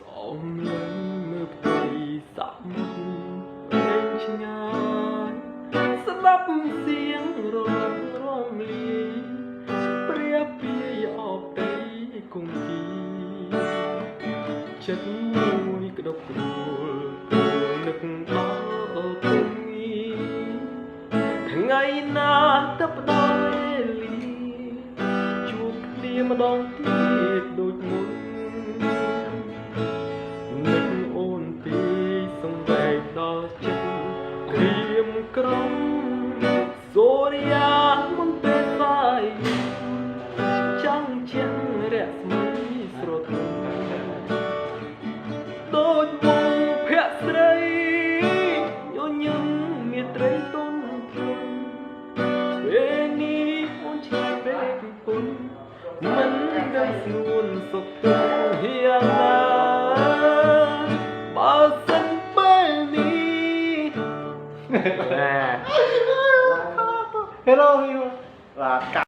សំឡេងមើលផ្ទៃសមុទ្រព្រេងឆ្ងាយស្ដាប់เสียงរលឹករំលាយព្រាពាយអបដីគង្គាចិត្តមួយក្តុកក្តួលនឹកដល់គុំងីថ្ងៃណាទៅផ្ដល់វេលាជួបគ្នាម្ដងទៀតដូចមុននឹកអូនពីសង្វេគដល់ចិត្តក្រៀមក្រំសូរិយាមុនពេលសាយចាំងជាងរស្មីស្រទន់ដូចវងភ័ក្រស្រីញញឹមមានត្រីទុនភ្លុំពេលនេះអូនឆ្ងាយពេកពុនមិនដឹងស្នួនសុខទុក្ខហៀងណាបើសិនពេលនេះ Hello, Hiếu là